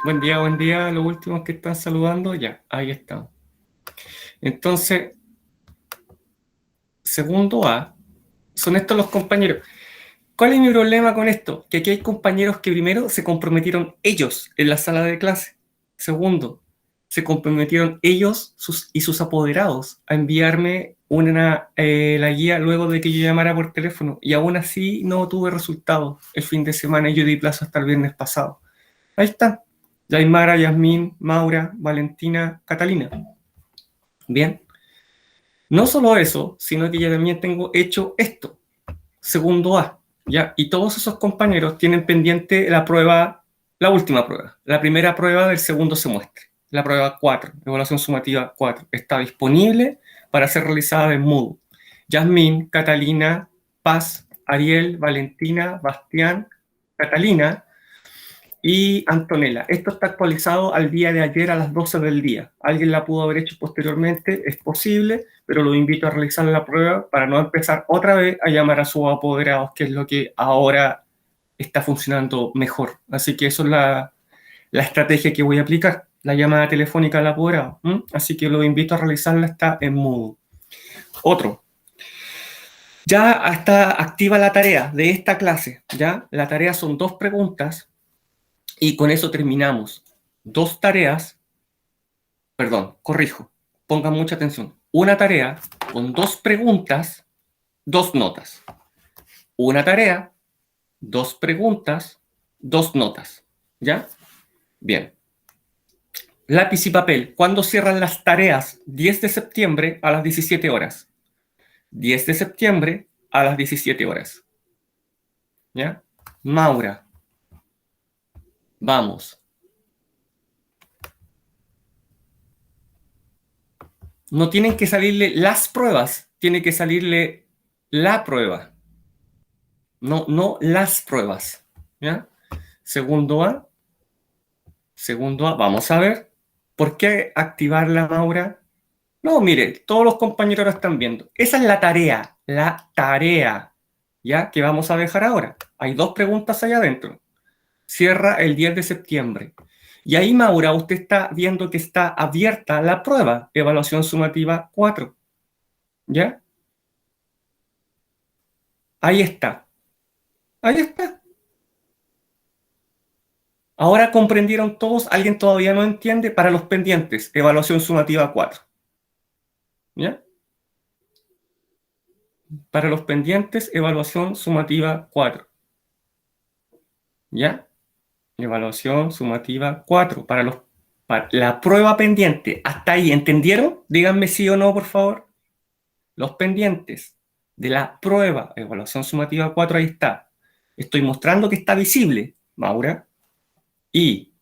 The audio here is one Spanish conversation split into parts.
buen día, los últimos que están saludando, ya, ahí están. Entonces, segundo A, son estos los compañeros. ¿Cuál es mi problema con esto? Que aquí hay compañeros que primero se comprometieron ellos en la sala de clase. Segundo, se comprometieron ellos y sus apoderados a enviarme la guía luego de que yo llamara por teléfono. Y aún así no tuve resultados el fin de semana y yo di plazo hasta el viernes pasado. Ahí están. Yaimara, Yasmín, Maura, Valentina, Catalina. Bien. No solo eso, sino que yo también tengo hecho esto, segundo A, ¿ya? Y todos esos compañeros tienen pendiente la prueba, la última prueba, la primera prueba del segundo semestre, la prueba 4, evaluación sumativa 4. Está disponible para ser realizada en Moodle. Yasmín, Catalina, Paz, Ariel, Valentina, Bastián, Catalina y Antonella. Esto está actualizado al día de ayer a las 12 del día. Alguien la pudo haber hecho posteriormente, es posible, pero lo invito a realizar la prueba para no empezar otra vez a llamar a sus apoderados, que es lo que ahora está funcionando mejor. Así que eso es la estrategia que voy a aplicar, la llamada telefónica al apoderado. Así que lo invito a realizarla, está en modo. Otro. Ya está activa la tarea de esta clase, ¿ya? La tarea son 2 preguntas. Y con eso terminamos. 2 tareas, perdón, corrijo, pongan mucha atención. Una tarea con 2 preguntas, 2 notas. Una tarea, 2 preguntas, 2 notas. ¿Ya? Bien. Lápiz y papel. ¿Cuándo cierran las tareas? 10 de septiembre a las 17 horas. 10 de septiembre a las 17 horas. ¿Ya? Maura. Vamos. No tienen que salirle las pruebas, tiene que salirle la prueba. No las pruebas. ¿Ya? Segundo A. Segundo A. Vamos a ver. ¿Por qué activar la Maura? No, mire, todos los compañeros lo están viendo. Esa es la tarea. La tarea. ¿Ya? Que vamos a dejar ahora. Hay 2 preguntas allá adentro. Cierra el 10 de septiembre. Y ahí, Maura, usted está viendo que está abierta la prueba. Evaluación sumativa 4. ¿Ya? Ahí está. Ahí está. Ahora comprendieron todos, alguien todavía no entiende, para los pendientes, evaluación sumativa 4. ¿Ya? Para los pendientes, evaluación sumativa 4. ¿Ya? Evaluación sumativa 4. Para la prueba pendiente. ¿Hasta ahí entendieron? Díganme sí o no, por favor. Los pendientes de la prueba, evaluación sumativa 4, ahí está. Estoy mostrando que está visible, Maura. Y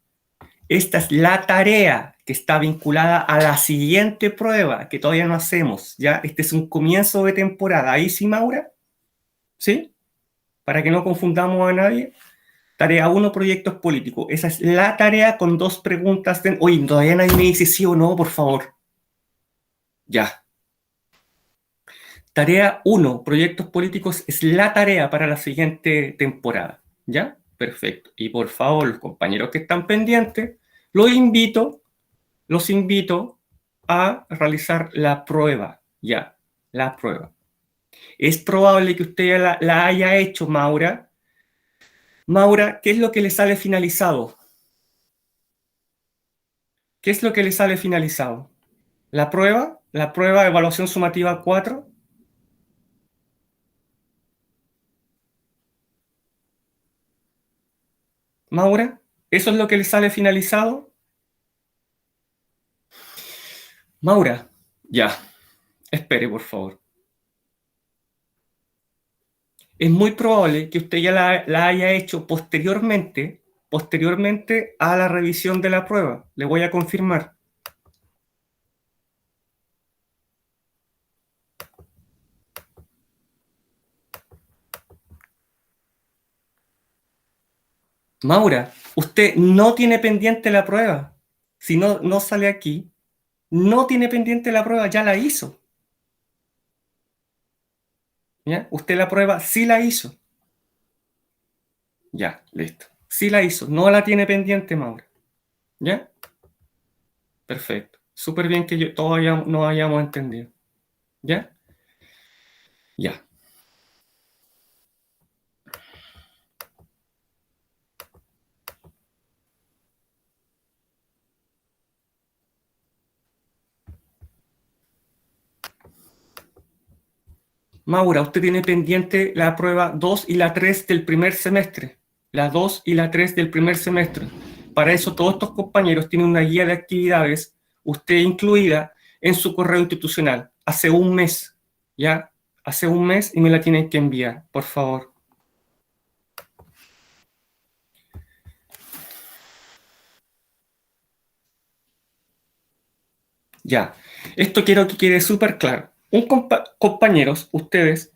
esta es la tarea que está vinculada a la siguiente prueba que todavía no hacemos, ¿ya? Este es un comienzo de temporada. ¿Ahí sí, Maura? ¿Sí? Para que no confundamos a nadie. Tarea 1, proyectos políticos. Esa es la tarea con 2 preguntas. Oye, todavía nadie me dice sí o no, por favor. Ya. Tarea 1, proyectos políticos, es la tarea para la siguiente temporada. ¿Ya? Perfecto. Y por favor, los compañeros que están pendientes, los invito a realizar la prueba, ya, la prueba. Es probable que usted ya la haya hecho, Maura. Maura, ¿qué es lo que le sale finalizado? ¿Qué es lo que le sale finalizado? ¿La prueba de evaluación sumativa 4? Maura, ¿eso es lo que le sale finalizado? Maura, ya, espere, por favor. Es muy probable que usted ya la haya hecho posteriormente a la revisión de la prueba. Le voy a confirmar. Maura, usted no tiene pendiente la prueba. Si no, no sale aquí, no tiene pendiente la prueba, ya la hizo. ¿Ya? Usted la prueba sí la hizo. Ya, listo. Sí la hizo, no la tiene pendiente, Maura. ¿Ya? Perfecto. Súper bien que todos nos hayamos entendido. ¿Ya? Ya. Maura, usted tiene pendiente la prueba 2 y la 3 del primer semestre. La 2 y la 3 del primer semestre. Para eso todos estos compañeros tienen una guía de actividades, usted incluida, en su correo institucional. Hace un mes, ¿ya? Hace un mes y me la tienen que enviar, por favor. Ya. Esto quiero que quede súper claro. Compañeros, ustedes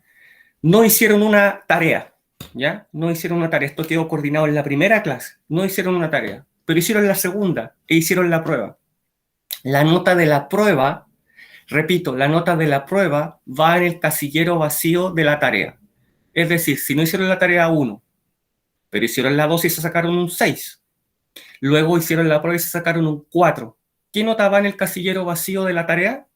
no hicieron una tarea, ¿ya? No hicieron una tarea. Esto quedó coordinado en la primera clase. No hicieron una tarea, pero hicieron la segunda e hicieron la prueba. La nota de la prueba, repito, la nota de la prueba va en el casillero vacío de la tarea. Es decir, si no hicieron la tarea 1, pero hicieron la 2 y se sacaron un 6, luego hicieron la prueba y se sacaron un 4, ¿qué nota va en el casillero vacío de la tarea?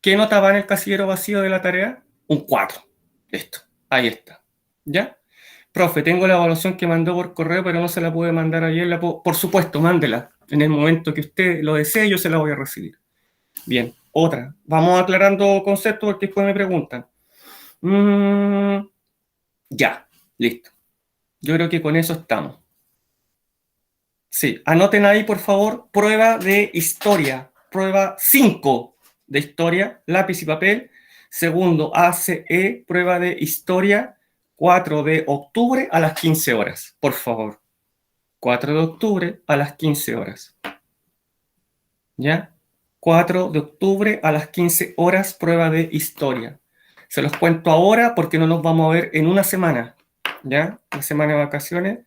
¿Qué nota va en el casillero vacío de la tarea? Un 4. Listo, ahí está. ¿Ya? Profe, tengo la evaluación que mandó por correo, pero no se la pude mandar ayer. Por supuesto, mándela. En el momento que usted lo desee, yo se la voy a recibir. Bien, otra. Vamos aclarando conceptos porque después me preguntan. Ya, listo. Yo creo que con eso estamos. Sí, anoten ahí, por favor, prueba de historia. Prueba 5 de historia, lápiz y papel. Segundo, ACE, prueba de historia, 4 de octubre a las 15 horas, por favor. 4 de octubre a las 15 horas. ¿Ya? 4 de octubre a las 15 horas, prueba de historia. Se los cuento ahora porque no nos vamos a ver en una semana. ¿Ya? Una semana de vacaciones.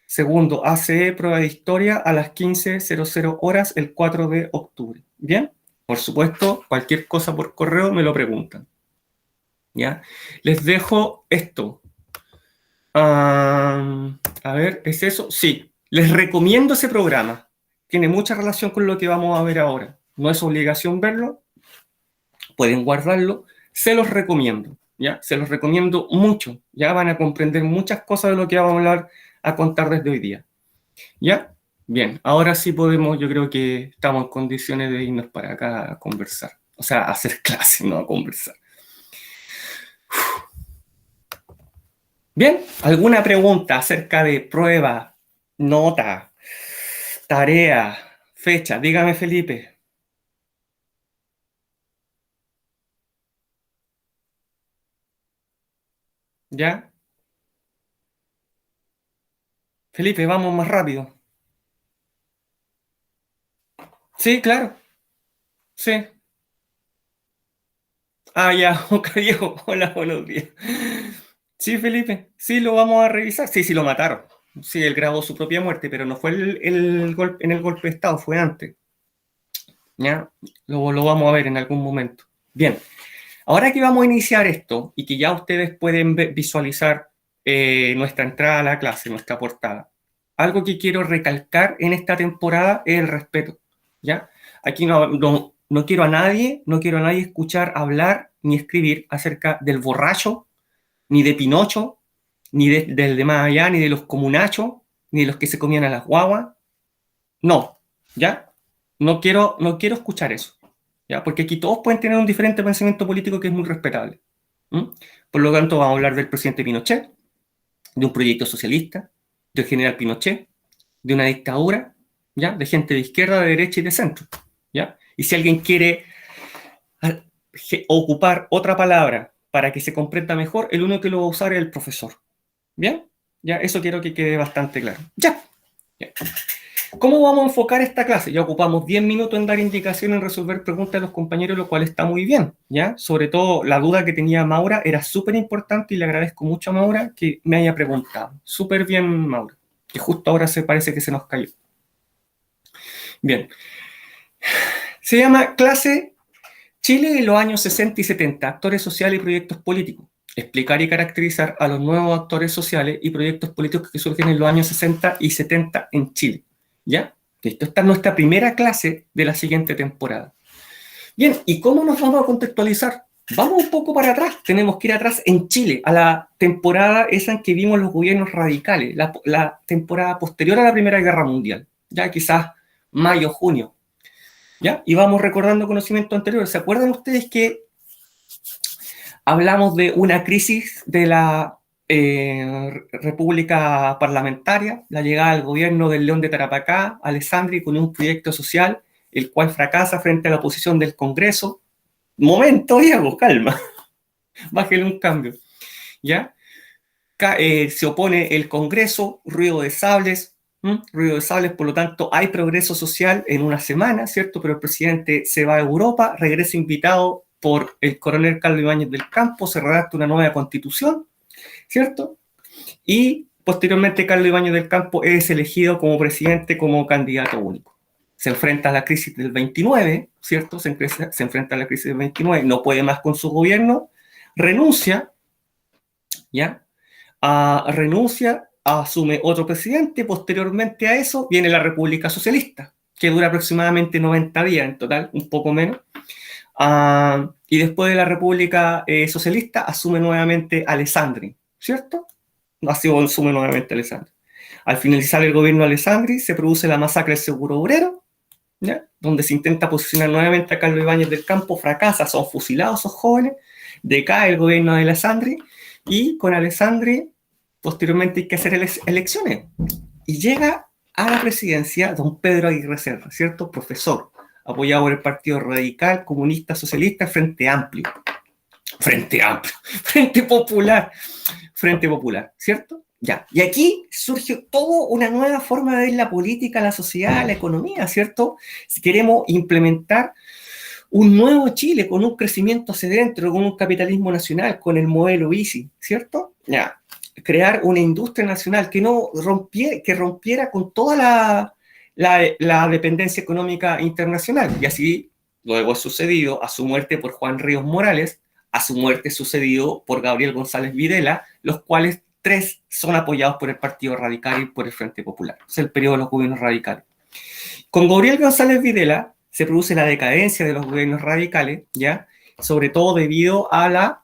Segundo, ACE, prueba de historia a las 15:00 horas el 4 de octubre. ¿Bien? Por supuesto, cualquier cosa por correo me lo preguntan. ¿Ya? Les dejo esto. A ver, ¿es eso? Sí. Les recomiendo ese programa. Tiene mucha relación con lo que vamos a ver ahora. No es obligación verlo. Pueden guardarlo. Se los recomiendo. ¿Ya? Se los recomiendo mucho. Ya van a comprender muchas cosas de lo que vamos a hablar, a contar desde hoy día. ¿Ya? Bien, ahora sí podemos, yo creo que estamos en condiciones de irnos para acá a conversar. O sea, a hacer clase, no a conversar. Bien, ¿alguna pregunta acerca de prueba, nota, tarea, fecha? Dígame, Felipe. ¿Ya? Felipe, vamos más rápido. Sí, claro. Sí. Ah, ya, ok, Diego. Hola, buenos días. Sí, Felipe. Sí, lo vamos a revisar. Sí, sí, lo mataron. Sí, él grabó su propia muerte, pero no fue en el golpe de Estado, fue antes. ¿Ya? Lo vamos a ver en algún momento. Bien, ahora que vamos a iniciar esto y que ya ustedes pueden visualizar nuestra entrada a la clase, nuestra portada, algo que quiero recalcar en esta temporada es el respeto. ¿Ya? Aquí no quiero a nadie, no quiero a nadie escuchar hablar ni escribir acerca del borracho, ni de Pinocho, ni del de más allá, ni de los comunachos, ni de los que se comían a las guaguas. No, ¿ya? No quiero escuchar eso, ¿ya? Porque aquí todos pueden tener un diferente pensamiento político que es muy respetable. ¿Mm? Por lo tanto, vamos a hablar del presidente Pinochet, de un proyecto socialista, del general Pinochet, de una dictadura, ¿ya? De gente de izquierda, de derecha y de centro, ¿ya? Y si alguien quiere ocupar otra palabra para que se comprenda mejor, el único que lo va a usar es el profesor. ¿Bien? Ya, eso quiero que quede bastante claro. Ya. Ya. ¿Cómo vamos a enfocar esta clase? Ya ocupamos 10 minutos en dar indicación, en resolver preguntas de los compañeros, lo cual está muy bien, ¿ya? Sobre todo, la duda que tenía Maura era súper importante y le agradezco mucho a Maura que me haya preguntado. Súper bien, Maura, que justo ahora se parece que se nos cayó. Bien. Se llama clase Chile en los años 60 y 70, actores sociales y proyectos políticos. Explicar y caracterizar a los nuevos actores sociales y proyectos políticos que surgen en los años 60 y 70 en Chile. ¿Ya? Listo, esta es nuestra primera clase de la siguiente temporada. Bien, ¿y cómo nos vamos a contextualizar? Vamos un poco para atrás, tenemos que ir atrás en Chile, a la temporada esa en que vimos los gobiernos radicales, la temporada posterior a la Primera Guerra Mundial, ya quizás mayo, junio, ¿ya? Y vamos recordando conocimientos anteriores. ¿Se acuerdan ustedes que hablamos de una crisis de la República Parlamentaria, la llegada al gobierno del León de Tarapacá, Alessandri, con un proyecto social, el cual fracasa frente a la oposición del Congreso? Momento, Iago, calma, bájale un cambio, ¿ya? Se opone el Congreso, ruido de sables, por lo tanto hay progreso social en una semana, ¿cierto? Pero el presidente se va a Europa, regresa invitado por el coronel Carlos Ibáñez del Campo, se redacta una nueva constitución, ¿cierto? Y posteriormente Carlos Ibáñez del Campo es elegido como presidente, como candidato único. Se enfrenta a la crisis del 29, ¿cierto? Se enfrenta a la crisis del 29, no puede más con su gobierno, renuncia, ¿ya? Renuncia, asume otro presidente, posteriormente a eso viene la República Socialista, que dura aproximadamente 90 días en total, un poco menos. Y después de la República Socialista asume nuevamente Alessandri, ¿cierto? Asume nuevamente Alessandri. Al finalizar el gobierno de Alessandri se produce la masacre del Seguro Obrero, ¿ya? Donde se intenta posicionar nuevamente a Carlos Ibáñez del Campo, fracasa, son fusilados esos jóvenes, decae el gobierno de Alessandri, y con Alessandri posteriormente hay que hacer elecciones. Y llega a la presidencia don Pedro Aguirre Cerda, ¿cierto? Profesor, apoyado por el Partido Radical, Comunista, Socialista, Frente Amplio, Frente Popular, ¿cierto? Ya. Y aquí surge toda una nueva forma de ver la política, la sociedad, la economía, ¿cierto? Si queremos implementar un nuevo Chile con un crecimiento hacia adentro, con un capitalismo nacional, con el modelo ICI, ¿cierto? Ya. Crear una industria nacional que no rompiera con toda la dependencia económica internacional. Y así luego ha sucedido a su muerte por Juan Ríos Morales, a su muerte sucedido por Gabriel González Videla, los cuales tres son apoyados por el Partido Radical y por el Frente Popular. Es el periodo de los gobiernos radicales. Con Gabriel González Videla se produce la decadencia de los gobiernos radicales, ¿ya? Sobre todo debido a la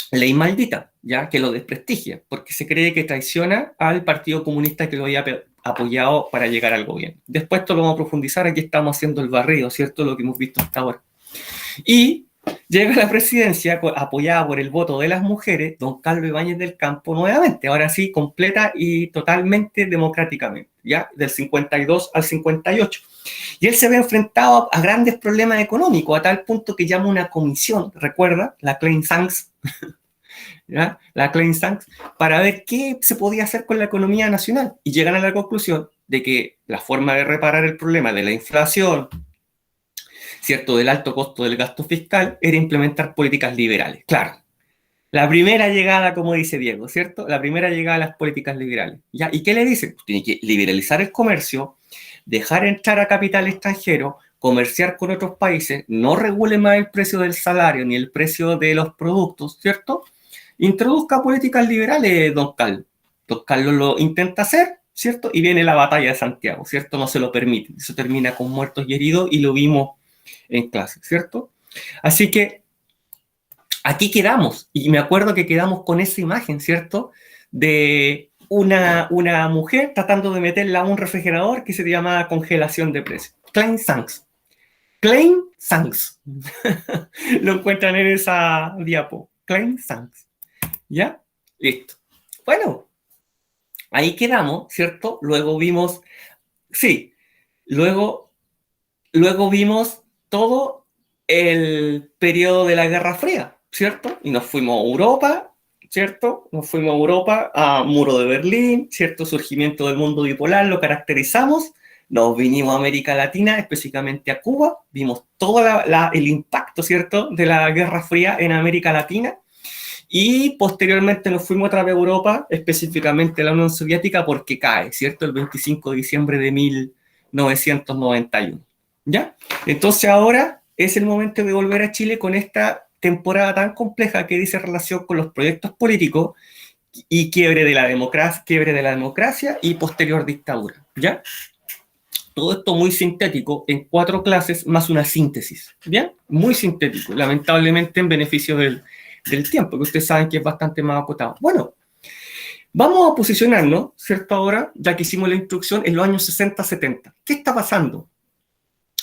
ley maldita, ¿ya? Que lo desprestigia, porque se cree que traiciona al Partido Comunista que lo había apoyado para llegar al gobierno. Después esto lo vamos a profundizar, aquí estamos haciendo el barrido, ¿cierto? Lo que hemos visto hasta ahora. Y llega a la presidencia apoyada por el voto de las mujeres, don Carlos Ibáñez del Campo nuevamente, ahora sí, completa y totalmente democráticamente, ¿ya? Del 52 al 58. Y él se ve enfrentado a grandes problemas económicos, a tal punto que llama una comisión, ¿recuerda? La Klein-Sanks, ¿ya? La Klein-Sanks, para ver qué se podía hacer con la economía nacional. Y llegan a la conclusión de que la forma de reparar el problema de la inflación, ¿cierto?, del alto costo del gasto fiscal, era implementar políticas liberales. Claro, la primera llegada, como dice Diego, ¿cierto? La primera llegada a las políticas liberales. ¿Ya? ¿Y qué le dicen? Pues tiene que liberalizar el comercio, dejar entrar a capital extranjero, comerciar con otros países, no regule más el precio del salario ni el precio de los productos, ¿cierto? Introduzca políticas liberales, don Carlos. Don Carlos lo intenta hacer, ¿cierto? Y viene la batalla de Santiago, ¿cierto? No se lo permite. Eso termina con muertos y heridos y lo vimos en clase, ¿cierto? Así que aquí quedamos, y me acuerdo que quedamos con esa imagen, ¿cierto? De una mujer tratando de meterla a un refrigerador que se llamaba congelación de precios. Klein-Sanks. Klein-Sanks. Lo encuentran en esa diapo. Klein-Sanks. ¿Ya? Listo. Bueno, ahí quedamos, ¿cierto? Luego vimos, sí, luego vimos todo el periodo de la Guerra Fría, ¿cierto? Y nos fuimos a Europa, ¿cierto? Nos fuimos a Europa, a Muro de Berlín, ¿cierto? Surgimiento del mundo bipolar, lo caracterizamos. Nos vinimos a América Latina, específicamente a Cuba, vimos todo el impacto, ¿cierto?, de la Guerra Fría en América Latina. Y posteriormente nos fuimos otra vez a Europa, específicamente a la Unión Soviética, porque cae, ¿cierto? El 25 de diciembre de 1991. ¿Ya? Entonces ahora es el momento de volver a Chile con esta temporada tan compleja que dice relación con los proyectos políticos y quiebre de la democracia y posterior dictadura. ¿Ya? Todo esto muy sintético, en 4 clases más una síntesis, ¿bien? Muy sintético, lamentablemente en beneficio del tiempo, que ustedes saben que es bastante más acotado. Bueno, vamos a posicionarnos, ¿cierto? Ahora, ya que hicimos la introducción, en los años 60-70. ¿Qué está pasando?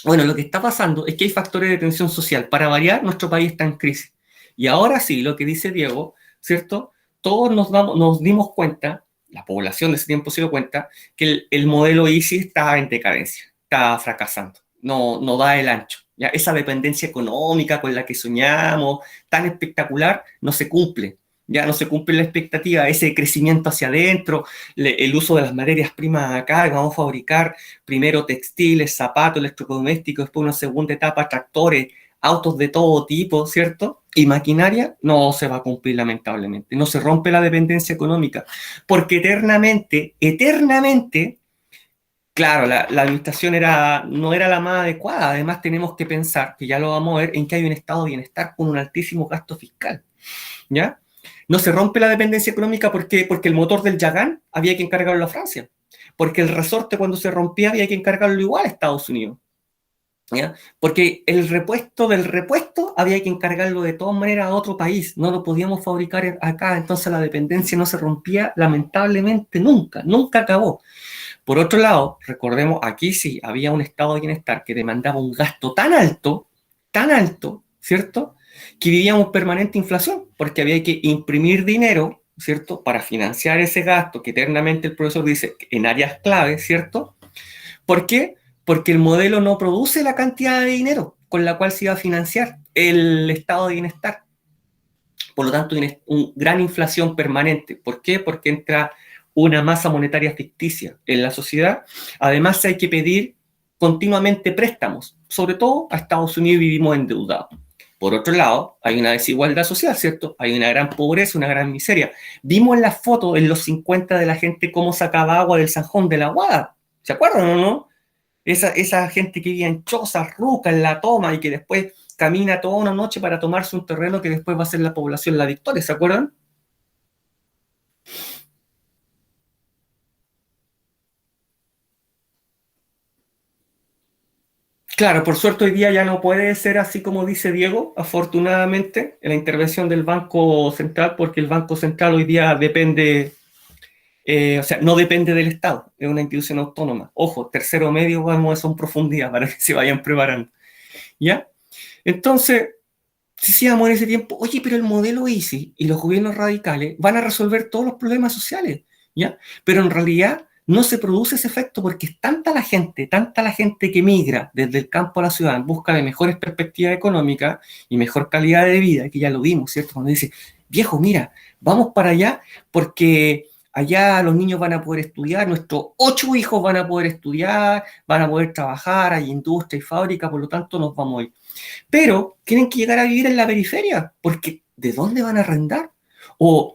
Bueno, lo que está pasando es que hay factores de tensión social. Para variar, nuestro país está en crisis. Y ahora sí, lo que dice Diego, ¿cierto? Todos nos dimos cuenta, la población de ese tiempo se dio cuenta, que el modelo ISI está en decadencia, está fracasando, no da el ancho. ¿Ya? Esa dependencia económica con la que soñamos, tan espectacular, no se cumple. Ya no se cumple la expectativa, ese crecimiento hacia adentro, el uso de las materias primas acá, que vamos a fabricar primero textiles, zapatos, electrodomésticos, después una segunda etapa, tractores, autos de todo tipo, ¿cierto? Y maquinaria no se va a cumplir lamentablemente. No se rompe la dependencia económica, porque eternamente, claro, la administración no era la más adecuada. Además tenemos que pensar, que ya lo vamos a ver, en que hay un estado de bienestar con un altísimo gasto fiscal, ¿ya? No se rompe la dependencia económica porque el motor del Yagán había que encargarlo a Francia, porque el resorte cuando se rompía había que encargarlo igual a Estados Unidos, ¿ya? Porque el repuesto del repuesto había que encargarlo de todas maneras a otro país, no lo podíamos fabricar acá, entonces la dependencia no se rompía lamentablemente nunca, nunca acabó. Por otro lado, recordemos, aquí sí había un estado de bienestar que demandaba un gasto tan alto, ¿cierto? Que vivíamos permanente inflación, porque había que imprimir dinero, ¿cierto? Para financiar ese gasto que eternamente el profesor dice en áreas clave, ¿cierto? ¿Por qué? Porque el modelo no produce la cantidad de dinero con la cual se iba a financiar el estado de bienestar. Por lo tanto, hay una gran inflación permanente. ¿Por qué? Porque entra una masa monetaria ficticia en la sociedad. Además, hay que pedir continuamente préstamos, sobre todo a Estados Unidos vivimos endeudados. Por otro lado, hay una desigualdad social, ¿cierto? Hay una gran pobreza, una gran miseria. Vimos en las fotos en los 50 de la gente cómo sacaba agua del Zanjón de la Guada. ¿Se acuerdan o no? Esa gente que vivía en chozas, rucas, en la toma y que después camina toda una noche para tomarse un terreno que después va a ser la población La Victoria, ¿se acuerdan? Claro, por suerte hoy día ya no puede ser así como dice Diego, afortunadamente, en la intervención del Banco Central, porque el Banco Central hoy día depende, o sea, no depende del Estado, es una institución autónoma. Ojo, tercero medio, vamos a eso en profundidad para que se vayan preparando. ¿Ya? Entonces, decíamos en ese tiempo, oye, pero el modelo Easy y los gobiernos radicales van a resolver todos los problemas sociales, ¿ya? Pero en realidad no se produce ese efecto porque es tanta la gente que migra desde el campo a la ciudad en busca de mejores perspectivas económicas y mejor calidad de vida, que ya lo vimos, ¿cierto? Cuando dice, viejo, mira, vamos para allá porque allá los niños van a poder estudiar, nuestros 8 hijos van a poder estudiar, van a poder trabajar, hay industria y fábrica, por lo tanto nos vamos a ir. Pero tienen que llegar a vivir en la periferia, porque ¿de dónde van a arrendar? O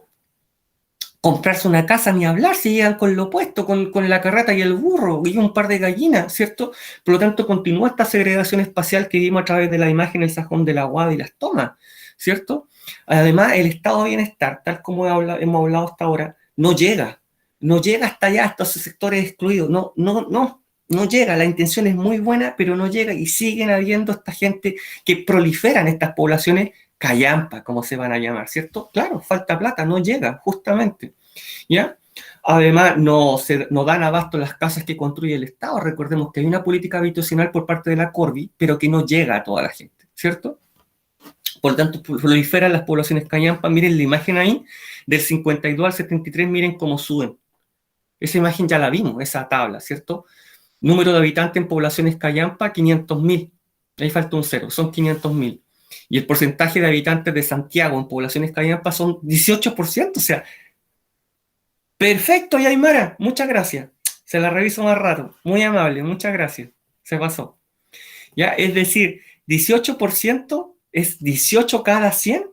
comprarse una casa, ni hablar, si llegan con lo opuesto, con la carreta y el burro, y un par de gallinas, ¿cierto? Por lo tanto, continúa esta segregación espacial que vimos a través de la imagen, el sajón de la Guada y las tomas, ¿cierto? Además, el estado de bienestar, tal como hemos hablado hasta ahora, no llega hasta allá, hasta esos sectores excluidos, no llega, la intención es muy buena, pero no llega y siguen habiendo esta gente que proliferan estas poblaciones callampa, como se van a llamar, ¿cierto? Claro, falta plata, no llega, justamente, ¿ya? Además, no dan abasto las casas que construye el Estado. Recordemos que hay una política habitacional por parte de la Corvi, pero que no llega a toda la gente, ¿cierto? Por lo tanto, proliferan las poblaciones callampa. Miren la imagen ahí, del 52 al 73, miren cómo suben. Esa imagen ya la vimos, esa tabla, ¿cierto? Número de habitantes en poblaciones callampa, 500.000. Ahí falta un cero, son 500.000. Y el porcentaje de habitantes de Santiago en poblaciones callampa son 18%. O sea, perfecto, Yaimara, muchas gracias. Se la reviso más rato. Muy amable, muchas gracias. Se pasó. ¿Ya? Es decir, 18% es 18 cada 100.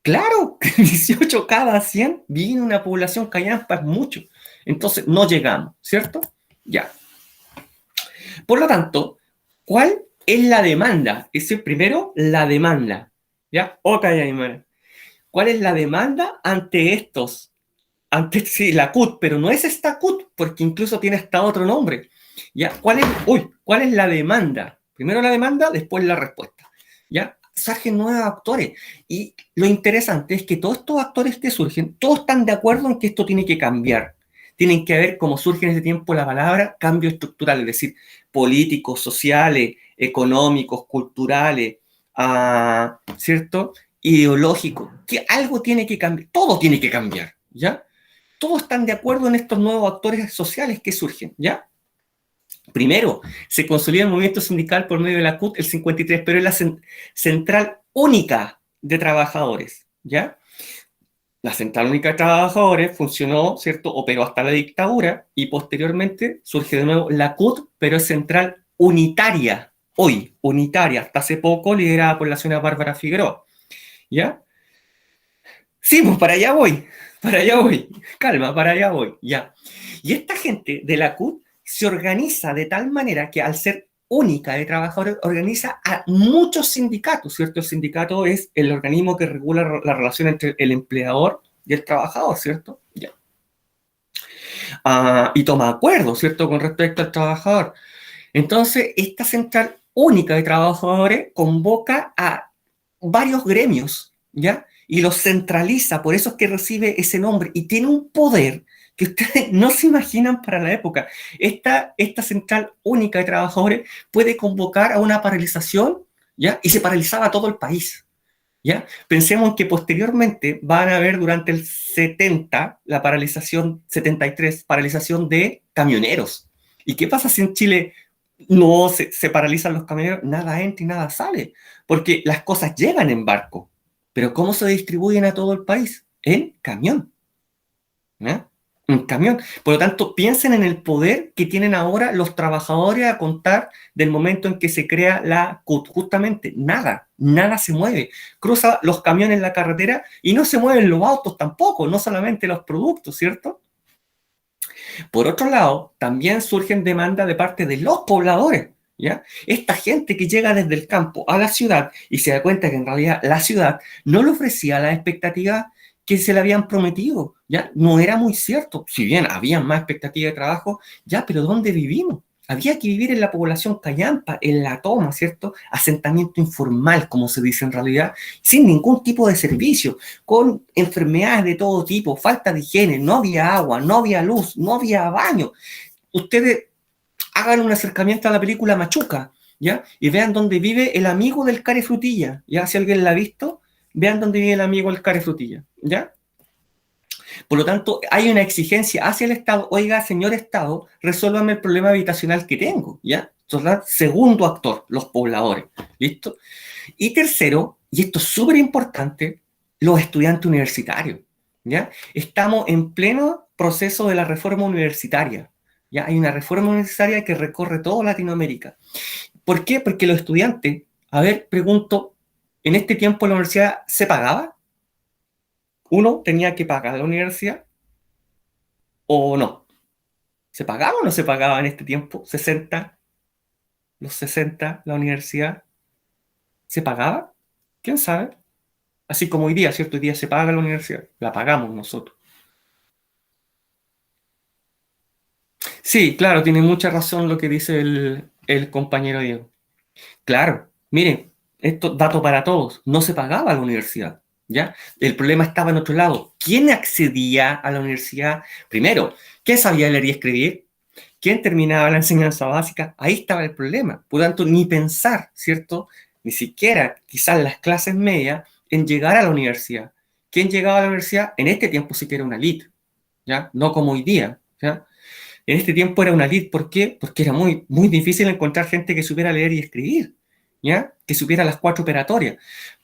Claro, 18 cada 100 vive en una población callampa, es mucho. Entonces, no llegamos, ¿cierto? Ya. Por lo tanto, ¿cuál es la demanda? Es decir, primero, la demanda. ¿Ya? Ok, Aymara. ¿Cuál es la demanda ante estos? Ante, sí, la CUT, pero no es esta CUT, porque incluso tiene hasta otro nombre. ¿Ya? ¿Cuál es la demanda? Primero la demanda, después la respuesta. ¿Ya? Surgen nuevos actores. Y lo interesante es que todos estos actores que surgen, todos están de acuerdo en que esto tiene que cambiar. Tienen que haber, como surge en ese tiempo la palabra, cambio estructural, es decir, políticos, sociales, económicos, culturales, ¿cierto? Ideológicos, que algo tiene que cambiar, todo tiene que cambiar, ¿ya? Todos están de acuerdo en estos nuevos actores sociales que surgen, ¿ya? Primero, se consolida el movimiento sindical por medio de la CUT el 53, pero es la central única de trabajadores, ¿ya? La central única de trabajadores funcionó, ¿cierto? Operó hasta la dictadura y posteriormente surge de nuevo la CUT, pero es central unitaria, hoy, unitaria, hasta hace poco liderada por la señora Bárbara Figueroa, ¿ya? Sí, pues para allá voy, calma, para allá voy, ya. Y esta gente de la CUT se organiza de tal manera que al ser única de trabajadores, organiza a muchos sindicatos, ¿cierto? El sindicato es el organismo que regula la relación entre el empleador y el trabajador, ¿cierto? Ya. Y toma acuerdos, ¿cierto? Con respecto al trabajador. Entonces, esta central única de trabajadores convoca a varios gremios, ¿ya? Y los centraliza, por eso es que recibe ese nombre y tiene un poder que ustedes no se imaginan para la época. Esta central única de trabajadores puede convocar a una paralización, ¿ya? Y se paralizaba todo el país, ¿ya? Pensemos que posteriormente van a haber durante el 70, la paralización 73, paralización de camioneros. ¿Y qué pasa si en Chile no se paralizan los camioneros? Nada entra y nada sale, porque las cosas llegan en barco, pero ¿cómo se distribuyen a todo el país? En camión, ¿ya? Un camión. Por lo tanto, piensen en el poder que tienen ahora los trabajadores a contar del momento en que se crea la CUT. Justamente, nada se mueve. Cruza los camiones en la carretera y no se mueven los autos tampoco, no solamente los productos, ¿cierto? Por otro lado, también surgen demandas de parte de los pobladores, ¿ya? Esta gente que llega desde el campo a la ciudad y se da cuenta que en realidad la ciudad no le ofrecía las expectativas que se le habían prometido, ¿ya? No era muy cierto. Si bien había más expectativas de trabajo, ya, pero ¿dónde vivimos? Había que vivir en la población callampa, en la toma, ¿cierto? Asentamiento informal, como se dice en realidad, sin ningún tipo de servicio, con enfermedades de todo tipo, falta de higiene, no había agua, no había luz, no había baño. Ustedes hagan un acercamiento a la película Machuca, ¿ya? Y vean dónde vive el amigo del Care Frutilla, ¿ya? Si alguien la ha visto, vean dónde vive el amigo del Care Frutilla, ¿ya? Por lo tanto, hay una exigencia hacia el Estado. Oiga, señor Estado, resuélvame el problema habitacional que tengo, ¿ya? Entonces, segundo actor, los pobladores, ¿listo? Y tercero, y esto es súper importante, los estudiantes universitarios, ¿ya? Estamos en pleno proceso de la reforma universitaria, ¿ya? Hay una reforma universitaria que recorre toda Latinoamérica. ¿Por qué? Porque los estudiantes, a ver, pregunto, ¿en este tiempo la universidad se pagaba? ¿Uno tenía que pagar la universidad o no? ¿Se pagaba o no se pagaba en este tiempo? Los 60 la universidad, ¿se pagaba? ¿Quién sabe? Así como hoy día, ¿cierto? Hoy día se paga la universidad, la pagamos nosotros. Sí, claro, tiene mucha razón lo que dice el compañero Diego. Claro, miren, esto dato para todos, no se pagaba la universidad, ¿ya? El problema estaba en otro lado. ¿Quién accedía a la universidad? Primero, ¿quién sabía leer y escribir? ¿Quién terminaba la enseñanza básica? Ahí estaba el problema. Por lo tanto, ni pensar, ¿cierto? Ni siquiera quizás las clases medias en llegar a la universidad. ¿Quién llegaba a la universidad? En este tiempo sí que era una elite, ¿ya? No como hoy día, ¿ya? En este tiempo era una elite, ¿por qué? Porque era muy difícil encontrar gente que supiera leer y escribir, ¿ya? Que supiera las cuatro operatorias.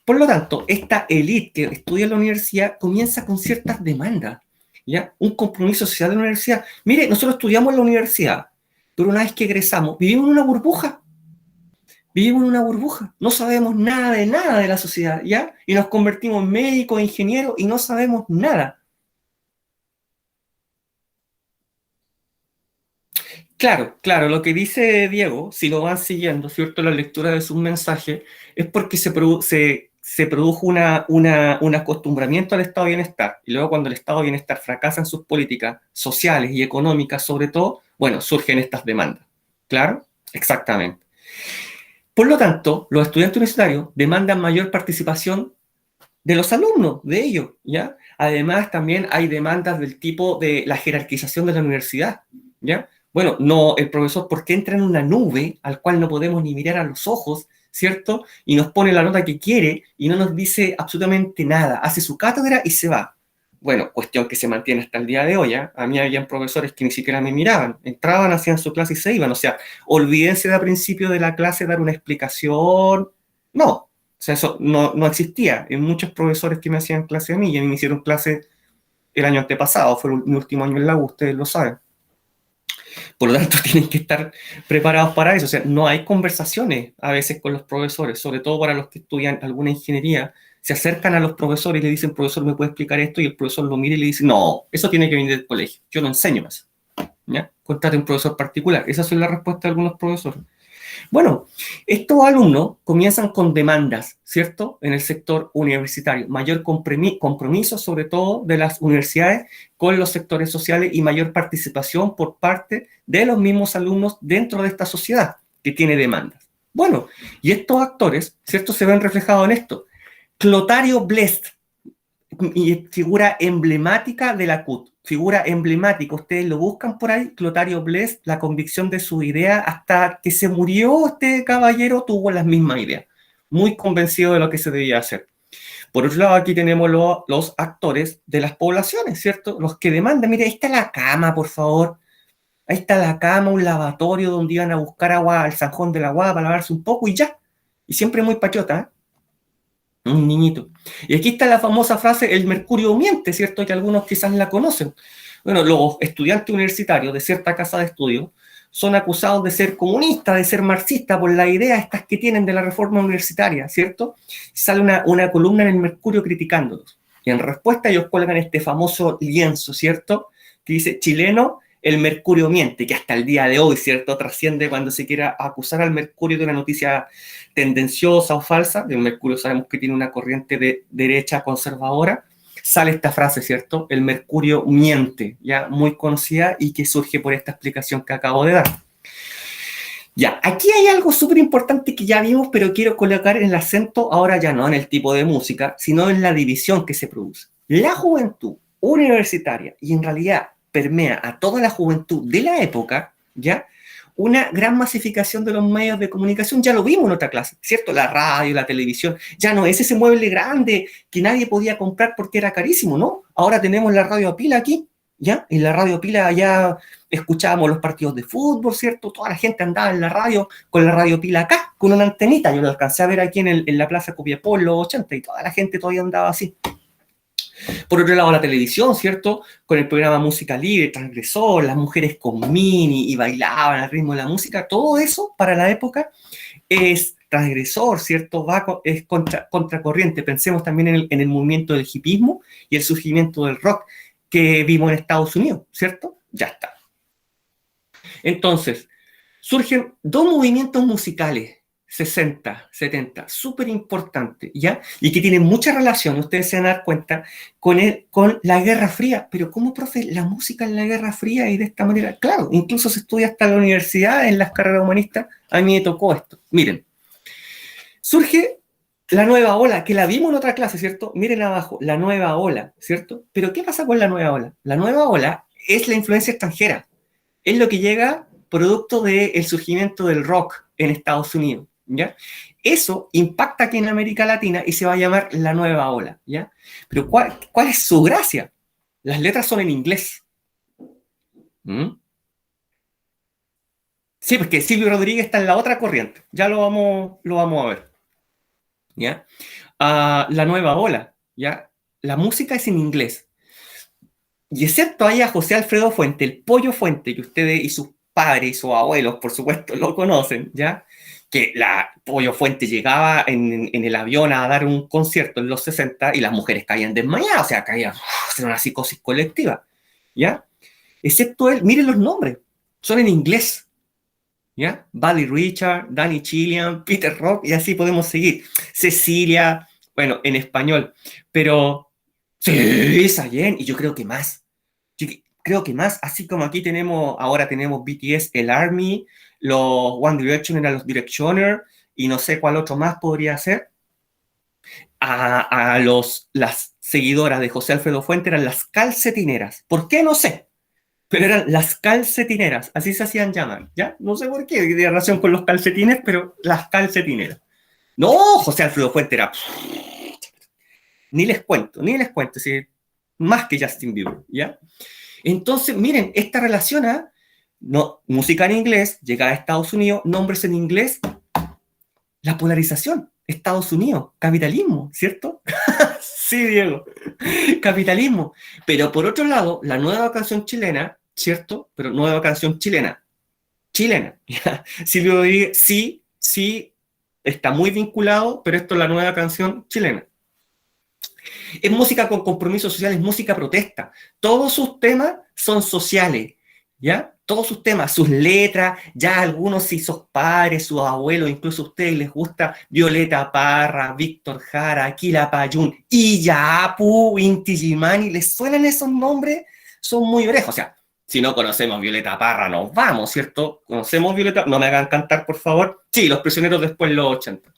Por lo tanto, esta elite que estudia en la universidad comienza con ciertas demandas, ¿ya? Un compromiso social de la universidad. Mire, nosotros estudiamos en la universidad, pero una vez que egresamos, vivimos en una burbuja, no sabemos nada de la sociedad, ¿ya? Y nos convertimos en médicos, ingenieros y no sabemos nada. Claro, lo que dice Diego, si lo van siguiendo, ¿cierto? La lectura de sus mensajes, es porque se produjo un acostumbramiento al estado de bienestar. Y luego cuando el estado de bienestar fracasa en sus políticas sociales y económicas, sobre todo, bueno, surgen estas demandas, Claro, exactamente. Por lo tanto, los estudiantes universitarios demandan mayor participación de los alumnos, de ellos, ¿ya? Además, también hay demandas del tipo de la jerarquización de la universidad, ¿ya? Bueno, no, el profesor, ¿por qué entra en una nube al cual no podemos ni mirar a los ojos, ¿cierto? Y nos pone la nota que quiere y no nos dice absolutamente nada, hace su cátedra y se va. Bueno, cuestión que se mantiene hasta el día de hoy, ¿eh? A mí habían profesores que ni siquiera me miraban, entraban, hacían su clase y se iban, o sea, olvídense de a principio de la clase dar una explicación, no, o sea, eso no existía. En muchos profesores que me hacían clase a mí, y a mí me hicieron clase el año antepasado, fue mi último año en la U, ustedes lo saben. Por lo tanto, tienen que estar preparados para eso. O sea, no hay conversaciones a veces con los profesores, sobre todo para los que estudian alguna ingeniería. Se acercan a los profesores y le dicen, profesor, ¿me puede explicar esto? Y el profesor lo mira y le dice, no, eso tiene que venir del colegio. Yo no enseño eso. ¿Ya? Contrate un profesor particular. Esa es la respuesta de algunos profesores. Bueno, estos alumnos comienzan con demandas, ¿cierto? En el sector universitario, mayor compromiso, sobre todo de las universidades con los sectores sociales y mayor participación por parte de los mismos alumnos dentro de esta sociedad que tiene demandas. Bueno, y estos actores, ¿cierto? Se ven reflejados en esto. Clotario Blest, figura emblemática de la CUT, figura emblemática, ustedes lo buscan por ahí, Clotario Blest, la convicción de su idea, hasta que se murió este caballero tuvo las mismas ideas, muy convencido de lo que se debía hacer. Por otro lado, aquí tenemos los actores de las poblaciones, ¿cierto? Los que demandan, mire, ahí está la cama, por favor, ahí está la cama, un lavatorio donde iban a buscar agua al Zanjón del Agua para lavarse un poco y ya. Y siempre muy patriota, ¿eh? Un niñito. Y aquí está la famosa frase, el mercurio miente, ¿cierto? Que algunos quizás la conocen. Bueno, los estudiantes universitarios de cierta casa de estudio son acusados de ser comunistas, de ser marxistas, por las ideas estas que tienen de la reforma universitaria, ¿cierto? Sale una columna en el Mercurio criticándolos. Y en respuesta ellos cuelgan este famoso lienzo, ¿cierto? Que dice, chileno, el Mercurio miente, que hasta el día de hoy, ¿cierto? Trasciende cuando se quiera acusar al Mercurio de una noticia tendenciosa o falsa, el Mercurio sabemos que tiene una corriente de derecha conservadora, sale esta frase, ¿cierto? El Mercurio miente, ya muy conocida y que surge por esta explicación que acabo de dar. Ya, aquí hay algo súper importante que ya vimos, pero quiero colocar el acento ahora ya no en el tipo de música, sino en la división que se produce. La juventud universitaria, y en realidad permea a toda la juventud de la época, ¿ya? Una gran masificación de los medios de comunicación, ya lo vimos en otra clase, ¿cierto? La radio, la televisión, ya no es ese mueble grande que nadie podía comprar porque era carísimo, ¿no? Ahora tenemos la radio a pila aquí, ¿ya? En la radio a pila ya escuchábamos los partidos de fútbol, ¿cierto? Toda la gente andaba en la radio, con la radio pila acá, con una antenita, yo lo alcancé a ver aquí en la plaza Copiapó en los 80 y toda la gente todavía andaba así. Por otro lado, la televisión, ¿cierto? Con el programa Música Libre, Transgresor, las mujeres con mini y bailaban al ritmo de la música, todo eso para la época es transgresor, ¿cierto? Es contracorriente. Pensemos también en el movimiento del hipismo y el surgimiento del rock que vimos en Estados Unidos, ¿cierto? Ya está. Entonces, surgen dos movimientos musicales 60, 70, súper importante, ¿ya? Y que tienen mucha relación, ustedes se van a dar cuenta, con la Guerra Fría. Pero ¿cómo, profe, la música en la Guerra Fría y de esta manera? Claro, incluso se estudia hasta en la universidad, en las carreras humanistas, a mí me tocó esto. Miren, surge la nueva ola, que la vimos en otra clase, ¿cierto? Miren abajo, la nueva ola, ¿cierto? Pero ¿qué pasa con la nueva ola? La nueva ola es la influencia extranjera, es lo que llega producto del surgimiento del rock en Estados Unidos, ¿ya? Eso impacta aquí en América Latina y se va a llamar la nueva ola, ¿ya? Pero ¿cuál es su gracia? Las letras son en inglés. ¿Mm? Sí, porque Silvio Rodríguez está en la otra corriente, ya lo vamos a ver, ¿ya? La nueva ola, ¿ya? La música es en inglés. Y excepto ahí a José Alfredo Fuente, el Pollo Fuente, que ustedes y sus padres y sus abuelos, por supuesto, lo conocen, ¿ya? Que la Pollo Fuente llegaba en el avión a dar un concierto en los 60 y las mujeres caían desmayadas, o sea, caían, era una psicosis colectiva, ¿ya? Excepto él, miren los nombres, son en inglés, ¿ya? Buddy Richard, Danny Chilean, Peter Rock, y así podemos seguir. Cecilia, bueno, en español, pero sí, Sayen, y yo creo que más. Yo creo que más, así como aquí tenemos, ahora tenemos BTS, el ARMY, los One Direction eran los Directioner, y no sé cuál otro más podría ser. Las seguidoras de José Alfredo Fuente eran las calcetineras. ¿Por qué? No sé, pero eran las calcetineras, así se hacían llamar, ¿ya? No sé por qué, de relación con los calcetines, pero las calcetineras. No, José Alfredo Fuente era... Ni les cuento, sí, más que Justin Bieber, ¿ya? Entonces, miren, esta relación a no, música en inglés, llega a Estados Unidos, nombres en inglés, la polarización, Estados Unidos, capitalismo, ¿cierto? Sí, Diego, capitalismo. Pero por otro lado, la nueva canción chilena, ¿cierto? Pero nueva canción chilena. Silvio Rodríguez, sí, está muy vinculado, pero esto es la nueva canción chilena. Es música con compromiso social, es música protesta. Todos sus temas son sociales, ¿ya? Todos sus temas, sus letras, ya algunos si sos padres, sus abuelos, incluso a ustedes les gusta Violeta Parra, Víctor Jara, Quilapayún, Iyapu, Inti Illimani, ¿les suenan esos nombres? Son muy viejos, o sea, si no conocemos Violeta Parra, nos vamos, ¿cierto? ¿Conocemos Violeta? No me hagan cantar, por favor. Sí, Los Prisioneros después de los 80.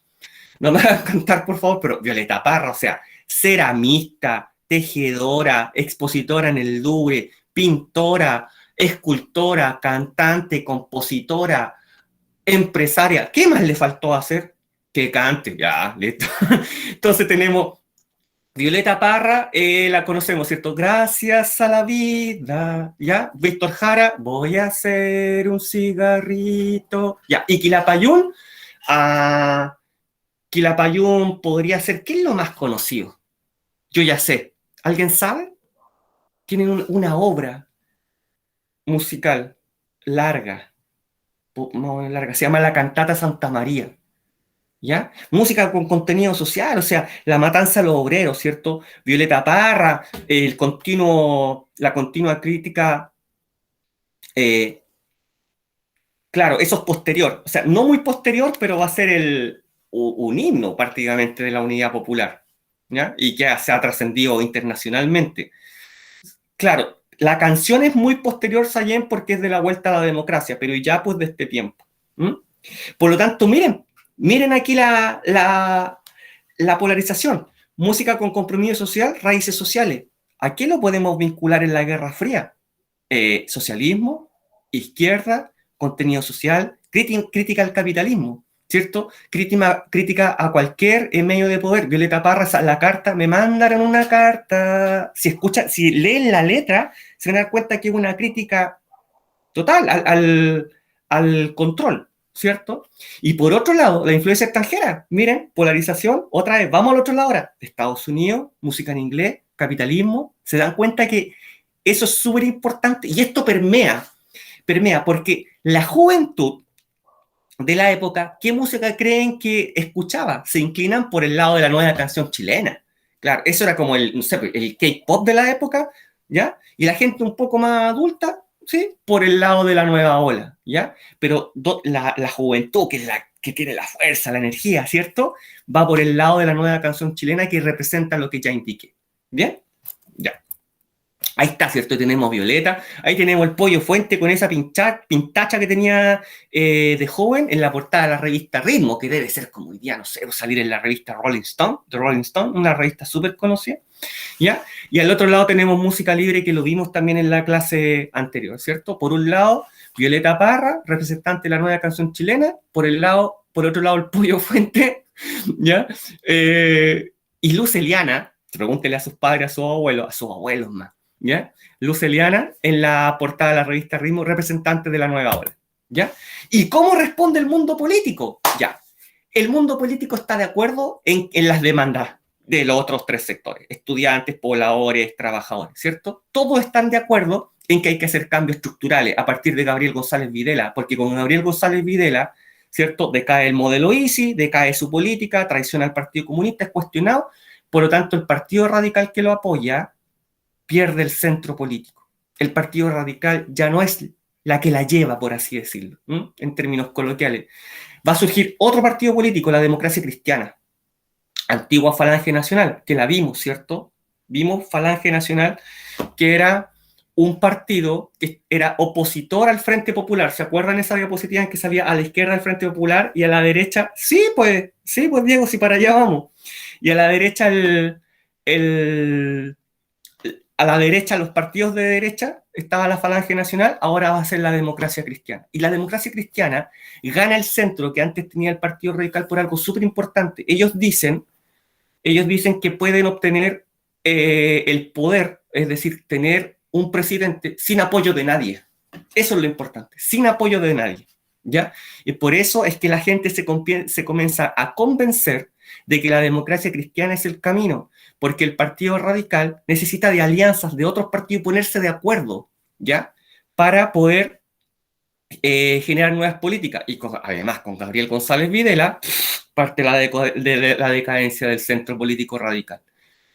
No me hagan cantar, por favor, pero Violeta Parra, o sea, ceramista, tejedora, expositora en el Louvre, pintora, escultora, cantante, compositora, empresaria. ¿Qué más le faltó hacer? Que cante, ya, listo. Entonces tenemos Violeta Parra, la conocemos, ¿cierto? Gracias a la vida, ¿ya? Víctor Jara, voy a hacer un cigarrito, ya. Y Quilapayún, Quilapayún podría ser, ¿qué es lo más conocido? Yo ya sé. ¿Alguien sabe? Tienen una obra musical larga, no larga, se llama La Cantata Santa María, ¿ya? Música con contenido social, o sea, la matanza de los obreros, ¿cierto? Violeta Parra, la continua crítica, eh, claro, eso es posterior, o sea, no muy posterior, pero va a ser un himno prácticamente de la unidad popular, ¿ya? Y que se ha trascendido internacionalmente. Claro, la canción es muy posterior, Sayen, porque es de la vuelta a la democracia, pero ya pues de este tiempo. ¿Mm? Por lo tanto, miren aquí la polarización. Música con compromiso social, raíces sociales. ¿A qué lo podemos vincular en la Guerra Fría? Socialismo, izquierda, contenido social, crítica al capitalismo, ¿cierto? Crítica a cualquier medio de poder. Violeta Parra, la carta, me mandaron una carta. Si leen la letra, se van a dar cuenta que es una crítica total al control, ¿cierto? Y por otro lado, la influencia extranjera. Miren, polarización, otra vez, vamos al otro lado ahora. Estados Unidos, música en inglés, capitalismo. Se dan cuenta que eso es súper importante y esto permea, porque la juventud de la época, ¿qué música creen que escuchaba? Se inclinan por el lado de la nueva canción chilena. Claro, eso era como no sé, el K-pop de la época, ¿ya? Y la gente un poco más adulta, ¿sí? Por el lado de la nueva ola, ¿ya? Pero la juventud, que es la que tiene la fuerza, la energía, ¿cierto? Va por el lado de la nueva canción chilena que representa lo que ya indiqué. ¿Bien? Ya. Ahí está, ¿cierto? Tenemos Violeta, ahí tenemos el Pollo Fuente con esa pintacha que tenía de joven en la portada de la revista Ritmo, que debe ser como hoy día, no sé, salir en la revista Rolling Stone, una revista súper conocida, ¿ya? Y al otro lado tenemos Música Libre, que lo vimos también en la clase anterior, ¿cierto? Por un lado, Violeta Parra, representante de la nueva canción chilena, por otro lado, el Pollo Fuente, ¿ya? Y Luz Eliana, pregúntele a sus padres, a sus abuelos más, ¿ya? Luz Eliana en la portada de la revista Ritmo, representante de la nueva ola, ¿ya? ¿Y cómo responde el mundo político? Ya, el mundo político está de acuerdo en las demandas de los otros tres sectores, estudiantes, pobladores, trabajadores, ¿cierto? Todos están de acuerdo en que hay que hacer cambios estructurales a partir de Gabriel González Videla, porque con Gabriel González Videla, ¿cierto? Decae el modelo ISI, decae su política, traiciona al Partido Comunista, es cuestionado, por lo tanto el Partido Radical que lo apoya pierde el centro político. El Partido Radical ya no es la que la lleva, por así decirlo, en términos coloquiales. Va a surgir otro partido político, la Democracia Cristiana, antigua Falange Nacional, que la vimos, ¿cierto? Vimos Falange Nacional, que era un partido que era opositor al Frente Popular. ¿Se acuerdan esa diapositiva en que salía a la izquierda el Frente Popular y a la derecha? Sí, pues Diego, si para allá vamos. Y a la derecha a la derecha, los partidos de derecha, estaba la Falange Nacional, ahora va a ser la Democracia Cristiana. Y la Democracia Cristiana gana el centro que antes tenía el Partido Radical por algo súper importante. Ellos dicen que pueden obtener el poder, es decir, tener un presidente sin apoyo de nadie. Eso es lo importante, sin apoyo de nadie. ¿Ya? Y por eso es que la gente se comienza a convencer de que la democracia cristiana es el camino, porque el Partido Radical necesita de alianzas de otros partidos y ponerse de acuerdo, ¿ya? Para poder generar nuevas políticas. Y además con Gabriel González Videla parte de la decadencia del centro político radical.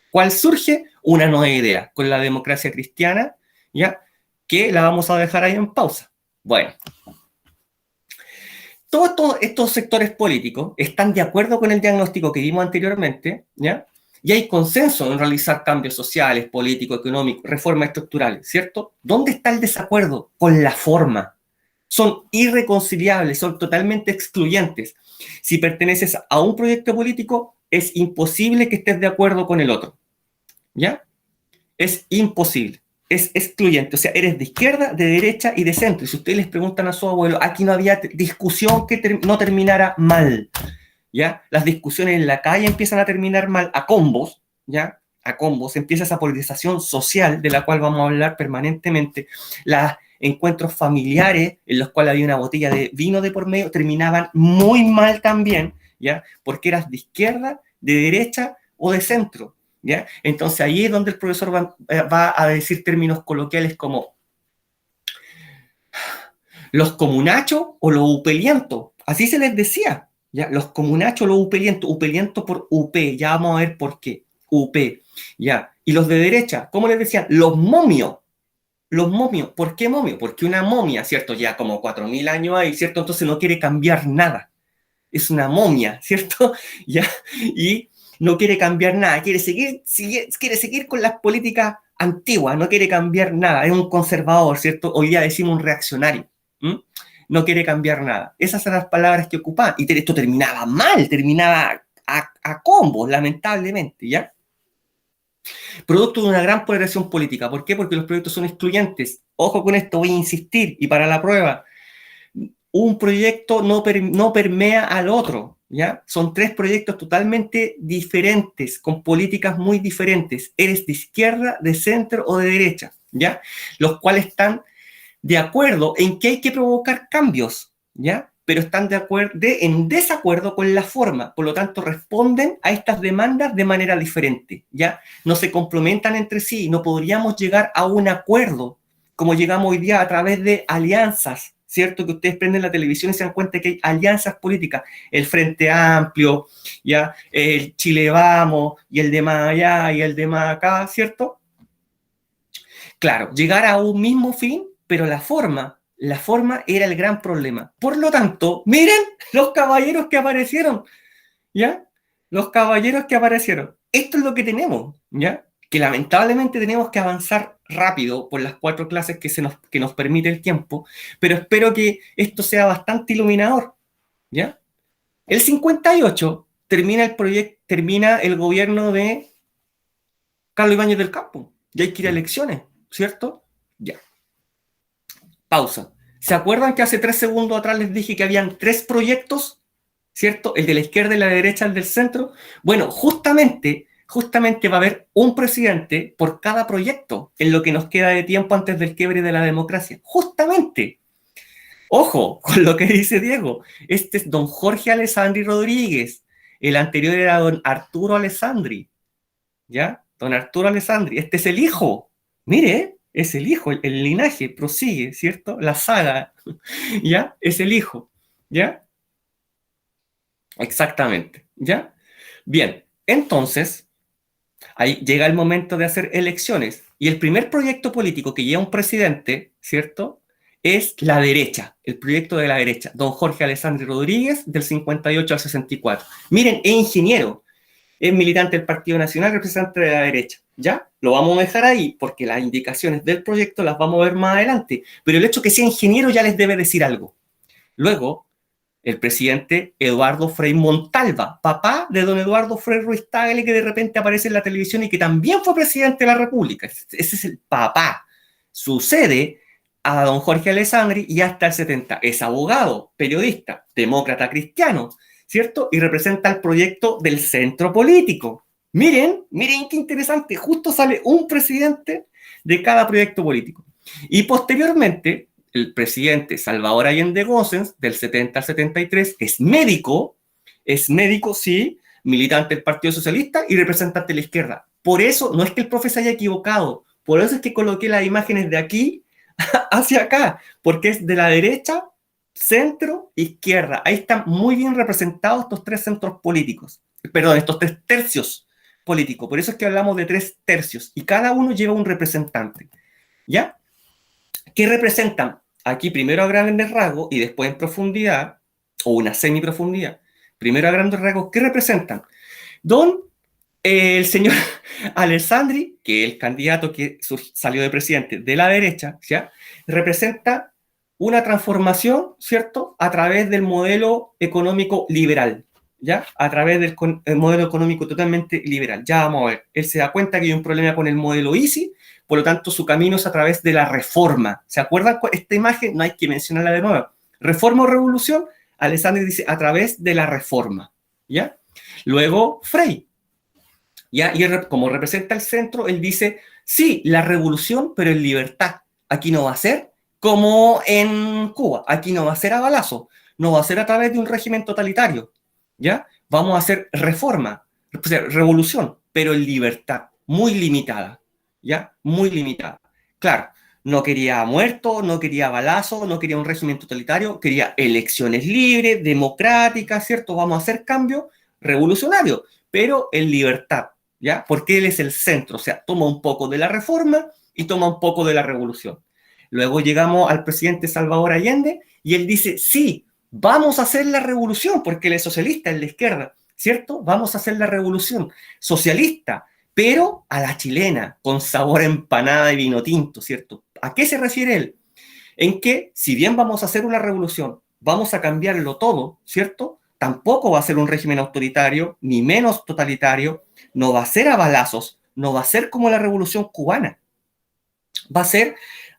¿Cuál surge? Una nueva idea con la democracia cristiana, ¿ya? Que la vamos a dejar ahí en pausa. Bueno, todos estos sectores políticos están de acuerdo con el diagnóstico que vimos anteriormente, ¿ya? Y hay consenso en realizar cambios sociales, políticos, económicos, reformas estructurales, ¿cierto? ¿Dónde está el desacuerdo? Con la forma. Son irreconciliables, son totalmente excluyentes. Si perteneces a un proyecto político, es imposible que estés de acuerdo con el otro, ¿ya? Es imposible. Es excluyente, o sea, eres de izquierda, de derecha y de centro. Y si ustedes les preguntan a su abuelo, aquí no había discusión que no terminara mal, ¿ya? Las discusiones en la calle empiezan a terminar mal a combos, ¿ya? A combos, empieza esa polarización social de la cual vamos a hablar permanentemente. Los encuentros familiares en los cuales había una botella de vino de por medio terminaban muy mal también, ¿ya? Porque eras de izquierda, de derecha o de centro, ¿ya? Entonces ahí es donde el profesor va a decir términos coloquiales como los comunachos o los upelientos, así se les decía, ¿ya? Los comunachos o los upelientos por UP, ya vamos a ver por qué, UP, ¿ya? Y los de derecha, ¿cómo les decían? Los momios, ¿por qué momio? Porque una momia, ¿cierto? Ya como 4.000 años ahí, ¿cierto? Entonces no quiere cambiar nada, es una momia, ¿cierto? ¿Ya? Y no quiere cambiar nada, quiere seguir con las políticas antiguas, no quiere cambiar nada, es un conservador, ¿cierto? Hoy día decimos un reaccionario, ¿m? No quiere cambiar nada. Esas son las palabras que ocupaban, y esto terminaba mal, terminaba a combos, lamentablemente, ¿ya? Producto de una gran polarización política. ¿Por qué? Porque los proyectos son excluyentes. Ojo con esto, voy a insistir, y para la prueba, un proyecto no permea al otro, ¿ya? Son tres proyectos totalmente diferentes, con políticas muy diferentes. Eres de izquierda, de centro o de derecha, ¿ya? Los cuales están de acuerdo en que hay que provocar cambios, ¿ya? Pero están en desacuerdo con la forma, por lo tanto responden a estas demandas de manera diferente, ¿ya? No se complementan entre sí, no podríamos llegar a un acuerdo como llegamos hoy día a través de alianzas, ¿cierto? Que ustedes prenden la televisión y se dan cuenta que hay alianzas políticas, el Frente Amplio, ¿ya? El Chile Vamos, y el de más allá, y el de más acá, ¿cierto? Claro, llegar a un mismo fin, pero la forma era el gran problema. Por lo tanto, miren los caballeros que aparecieron, ¿ya? Los caballeros que aparecieron. Esto es lo que tenemos, ¿ya? Que lamentablemente tenemos que avanzar rápido por las 4 clases que nos permite el tiempo, pero espero que esto sea bastante iluminador, ¿ya? El 58 termina el gobierno de Carlos Ibáñez del Campo, y hay que ir a elecciones, ¿cierto? Ya. Pausa. ¿Se acuerdan que hace 3 segundos atrás les dije que habían 3 proyectos? ¿Cierto? El de la izquierda y la derecha, el del centro. Bueno, justamente va a haber un presidente por cada proyecto en lo que nos queda de tiempo antes del quiebre de la democracia. Justamente. Ojo con lo que dice Diego. Este es don Jorge Alessandri Rodríguez. El anterior era don Arturo Alessandri. ¿Ya? Don Arturo Alessandri. Este es el hijo. Mire, es el hijo. El linaje prosigue, ¿cierto? La saga. ¿Ya? Es el hijo. ¿Ya? Exactamente, ¿ya? Bien, entonces, ahí llega el momento de hacer elecciones. Y el primer proyecto político que lleva un presidente, ¿cierto? Es la derecha, el proyecto de la derecha. Don Jorge Alessandri Rodríguez, del 58 al 64. Miren, es ingeniero. es militante del Partido Nacional, representante de la derecha. ¿Ya? Lo vamos a dejar ahí porque las indicaciones del proyecto las vamos a ver más adelante. Pero el hecho que sea ingeniero ya les debe decir algo. Luego, el presidente Eduardo Frei Montalva, papá de don Eduardo Frei Ruiz Tagle, que de repente aparece en la televisión y que también fue presidente de la República. Ese es el papá. Sucede a don Jorge Alessandri y hasta el 70. Es abogado, periodista, demócrata cristiano, ¿cierto? Y representa el proyecto del centro político. Miren qué interesante. Justo sale un presidente de cada proyecto político. Y posteriormente, el presidente Salvador Allende Gossens, del 70 al 73, es médico, sí, militante del Partido Socialista y representante de la izquierda. Por eso, no es que el profe se haya equivocado, por eso es que coloqué las imágenes de aquí hacia acá, porque es de la derecha, centro, izquierda. Ahí están muy bien representados estos tres centros políticos, perdón, estos tres tercios políticos. Por eso es que hablamos de tres tercios y cada uno lleva un representante. ¿Ya? ¿Qué representan? Aquí primero a grandes rasgos y después en profundidad, o una semiprofundidad. Primero a grandes rasgos, ¿qué representan? El señor Alessandri, que es el candidato que salió de presidente de la derecha, ¿ya? Representa una transformación, ¿cierto?, a través del modelo económico liberal, ¿ya? A través del modelo económico totalmente liberal. Ya vamos a ver. Él se da cuenta que hay un problema con el modelo Easy, por lo tanto, su camino es a través de la reforma. ¿Se acuerdan? Esta imagen no hay que mencionarla de nuevo. ¿Reforma o revolución? Alessandri dice a través de la reforma, ¿ya? Luego, Frei, ¿ya? Y él, como representa el centro, él dice, sí, la revolución, pero en libertad. Aquí no va a ser como en Cuba. Aquí no va a ser a balazo. No va a ser a través de un régimen totalitario, ¿ya? Vamos a hacer reforma, o sea, revolución, pero en libertad, muy limitada. ¿Ya? Muy limitada. Claro, no quería muertos, no quería balazos, no quería un régimen totalitario, quería elecciones libres, democráticas, ¿cierto? Vamos a hacer cambios revolucionarios, pero en libertad, ¿ya? Porque él es el centro, o sea, toma un poco de la reforma y toma un poco de la revolución. Luego llegamos al presidente Salvador Allende y él dice, sí, vamos a hacer la revolución, porque él es socialista, en la izquierda, ¿cierto? Vamos a hacer la revolución socialista, pero a la chilena, con sabor a empanada y vino tinto, ¿cierto? ¿A qué se refiere él? En que, si bien vamos a hacer una revolución, vamos a cambiarlo todo, ¿cierto? Tampoco va a ser un régimen autoritario, ni menos totalitario, no va a ser a balazos, no va a ser como la revolución cubana, va a ser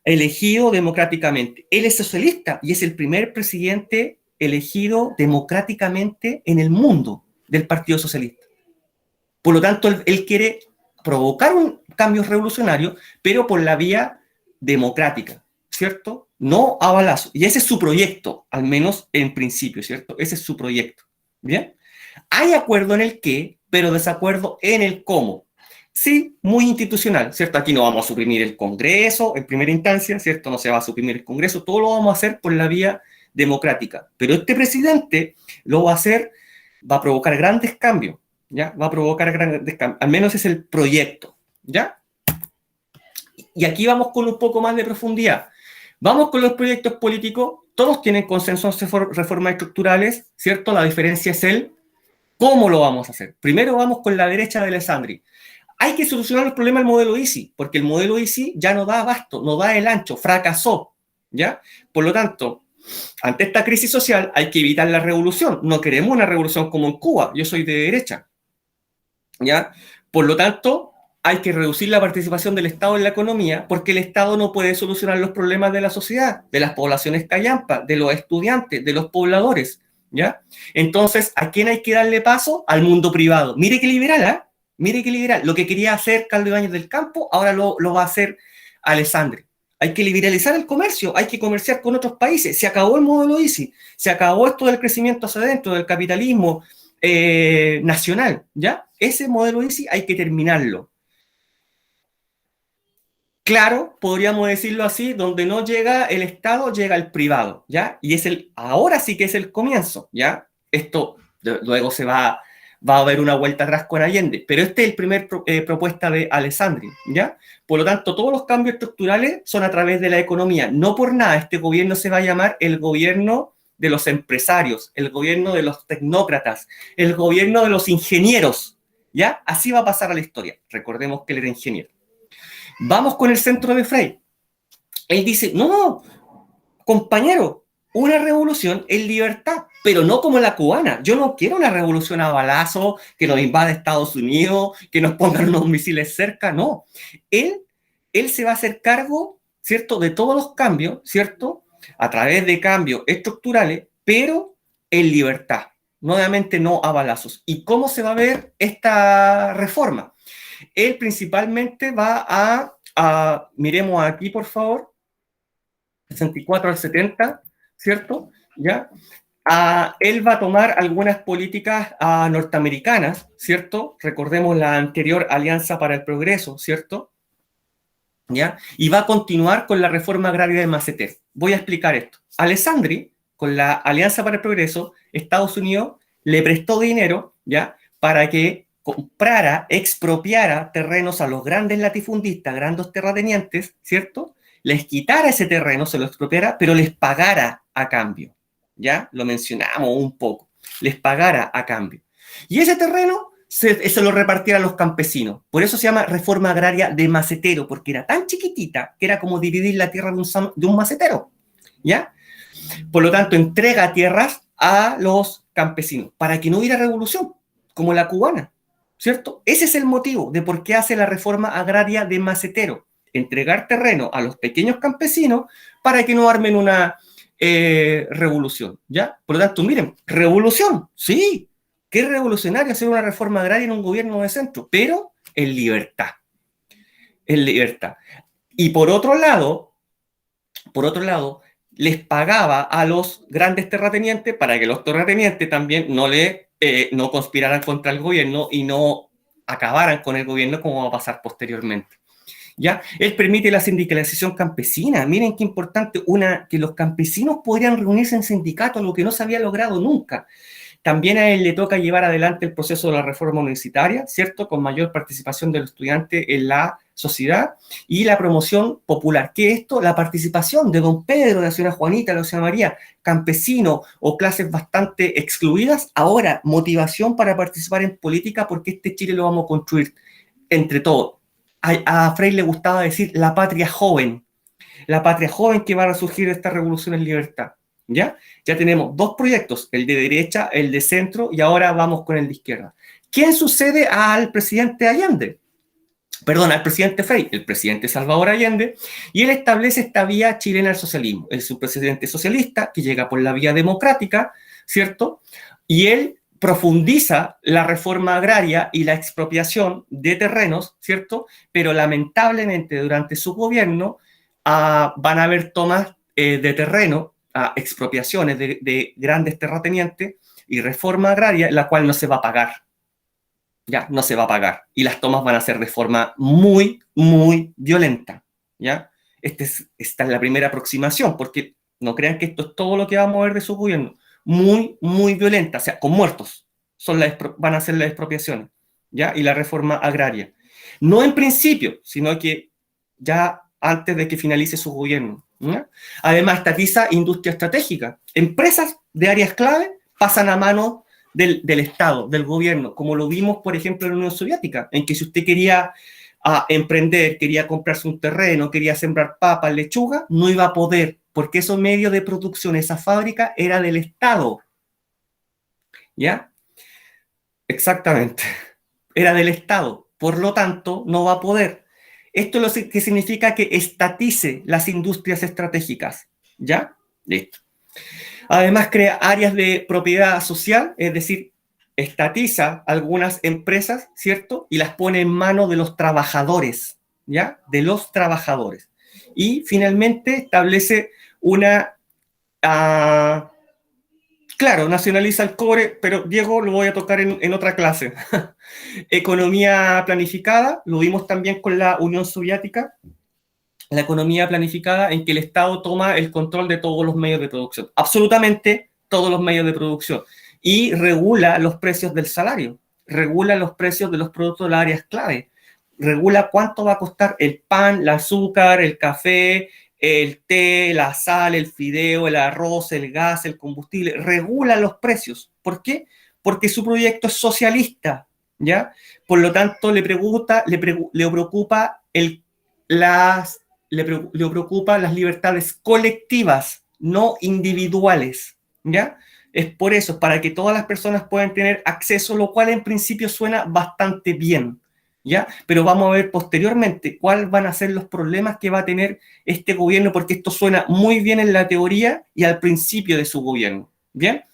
elegido democráticamente. Él es socialista y es el primer presidente elegido democráticamente en el mundo del Partido Socialista. Por lo tanto, él quiere provocar un cambio revolucionario, pero por la vía democrática, ¿cierto? No a balazo. Y ese es su proyecto, al menos en principio, ¿cierto? Ese es su proyecto. ¿Bien? Hay acuerdo en el qué, pero desacuerdo en el cómo. Sí, muy institucional, ¿cierto? Aquí no vamos a suprimir el Congreso en primera instancia, ¿cierto? No se va a suprimir el Congreso, todo lo vamos a hacer por la vía democrática. Pero este presidente lo va a hacer, va a provocar grandes cambios. ¿Ya? Va a provocar grandes cambios. Al menos es el proyecto, ¿ya? Y aquí vamos con un poco más de profundidad. Vamos con los proyectos políticos. Todos tienen consenso en reformas estructurales, ¿cierto? La diferencia es el cómo lo vamos a hacer. Primero vamos con la derecha de Alessandri. Hay que solucionar el problema del modelo Easy, porque el modelo Easy ya no da abasto, no da el ancho, fracasó, ¿ya? Por lo tanto, ante esta crisis social hay que evitar la revolución. No queremos una revolución como en Cuba. Yo soy de derecha. ¿Ya? Por lo tanto, hay que reducir la participación del Estado en la economía porque el Estado no puede solucionar los problemas de la sociedad, de las poblaciones callampas, de los estudiantes, de los pobladores, ¿ya? Entonces, ¿a quién hay que darle paso? Al mundo privado. Mire qué liberal, ¿eh? Mire qué liberal. Lo que quería hacer Carlos Ibáñez del Campo, ahora lo va a hacer Alessandri. Hay que liberalizar el comercio, hay que comerciar con otros países. Se acabó el modelo Easy, se acabó esto del crecimiento hacia adentro, del capitalismo nacional, ¿ya? Ese modelo Easy hay que terminarlo. Claro, podríamos decirlo así, donde no llega el Estado, llega el privado, ¿ya? Y ahora sí que es el comienzo, ¿ya? Esto luego va a haber una vuelta atrás con Allende, pero esta es el primer propuesta de Alessandri, ¿ya? Por lo tanto, todos los cambios estructurales son a través de la economía. No por nada, este gobierno se va a llamar el gobierno de los empresarios, el gobierno de los tecnócratas, el gobierno de los ingenieros, ¿Ya? Así va a pasar a la historia. Recordemos que él era ingeniero. Vamos con el centro de Frey. Él dice, no, compañero, una revolución en libertad, pero no como la cubana. Yo no quiero una revolución a balazo, que nos invada Estados Unidos, que nos pongan unos misiles cerca, no. Él, él se va a hacer cargo, ¿cierto?, de todos los cambios, ¿cierto?, a través de cambios estructurales, pero en libertad. Nuevamente no a balazos. ¿Y cómo se va a ver esta reforma? Él principalmente va miremos aquí, por favor, 64 al 70, ¿cierto? ¿Ya? Él va a tomar algunas políticas norteamericanas, ¿cierto? Recordemos la anterior Alianza para el Progreso, ¿cierto? ¿Ya? Y va a continuar con la reforma agraria de Masseter. Voy a explicar esto. Alessandri, con la Alianza para el Progreso, Estados Unidos le prestó dinero, ¿ya?, para que comprara, expropiara terrenos a los grandes latifundistas, grandes terratenientes, ¿cierto? Les quitara ese terreno, se lo expropiara, pero les pagara a cambio. ¿Ya? Lo mencionamos un poco. Les pagara a cambio. Y ese terreno se lo repartiera a los campesinos. Por eso se llama reforma agraria de macetero, porque era tan chiquitita que era como dividir la tierra de un macetero. ¿Ya? Por lo tanto, entrega tierras a los campesinos para que no hubiera revolución, como la cubana. ¿Cierto? Ese es el motivo de por qué hace la reforma agraria de macetero. Entregar terreno a los pequeños campesinos para que no armen una revolución, ¿ya? Por lo tanto, miren, revolución, sí, qué revolucionario hacer una reforma agraria en un gobierno de centro, pero en libertad, en libertad. Y por otro lado, les pagaba a los grandes terratenientes para que los terratenientes también no conspiraran contra el gobierno y no acabaran con el gobierno como va a pasar posteriormente. ¿Ya? Él permite la sindicalización campesina. Miren qué importante, que los campesinos podrían reunirse en sindicatos, lo que no se había logrado nunca. También a él le toca llevar adelante el proceso de la reforma universitaria, ¿cierto?, con mayor participación de los estudiantes en la sociedad y la promoción popular. ¿Qué es esto? La participación de don Pedro, de la señora Juanita, de la señora María, campesinos o clases bastante excluidas. Ahora, motivación para participar en política, porque este Chile lo vamos a construir entre todos. A Frei le gustaba decir la patria joven que va a resurgir de esta revolución en libertad. ¿Ya? Ya tenemos dos proyectos, el de derecha, el de centro, y ahora vamos con el de izquierda. ¿Quién sucede al presidente Allende? Perdón, al presidente Frei, el presidente Salvador Allende, y él establece esta vía chilena al socialismo. Él es un presidente socialista que llega por la vía democrática, ¿cierto? Y él profundiza la reforma agraria y la expropiación de terrenos, ¿cierto? Pero lamentablemente durante su gobierno van a haber tomas de terreno, expropiaciones de grandes terratenientes y reforma agraria, la cual no se va a pagar. Ya, no se va a pagar. Y las tomas van a ser de forma muy, muy violenta. ¿Ya? Esta es la primera aproximación, porque no crean que esto es todo lo que vamos a ver de su gobierno. Muy, muy violenta, o sea, con muertos. Van a ser las expropiaciones, ¿ya? Y la reforma agraria. No en principio, sino que ya antes de que finalice su gobierno. ¿Ya? Además, estatiza industria estratégica. Empresas de áreas clave pasan a manos del Estado, del gobierno, como lo vimos, por ejemplo, en la Unión Soviética, en que si usted quería emprender, quería comprarse un terreno, quería sembrar papas, lechuga, no iba a poder, porque esos medios de producción, esa fábrica, era del Estado. ¿Ya? Exactamente. Era del Estado. Por lo tanto, no va a poder. Esto es lo que significa que estatice las industrias estratégicas. ¿Ya? Listo. Además, crea áreas de propiedad social, es decir, estatiza algunas empresas, ¿cierto? Y las pone en manos de los trabajadores, ¿ya? De los trabajadores. Y finalmente establece una... claro, nacionaliza el cobre, pero Diego lo voy a tocar en otra clase. Economía planificada, lo vimos también con la Unión Soviética. La economía planificada en que el Estado toma el control de todos los medios de producción, absolutamente todos los medios de producción, y regula los precios del salario, regula los precios de los productos de las áreas clave, regula cuánto va a costar el pan, el azúcar, el café, el té, la sal, el fideo, el arroz, el gas, el combustible, regula los precios. ¿Por qué? Porque su proyecto es socialista, ¿ya? Por lo tanto, le preocupa le preocupa las libertades colectivas, no individuales, ¿ya? Es por eso, para que todas las personas puedan tener acceso, lo cual en principio suena bastante bien, ¿ya? Pero vamos a ver posteriormente cuáles van a ser los problemas que va a tener este gobierno, porque esto suena muy bien en la teoría y al principio de su gobierno, ¿bien?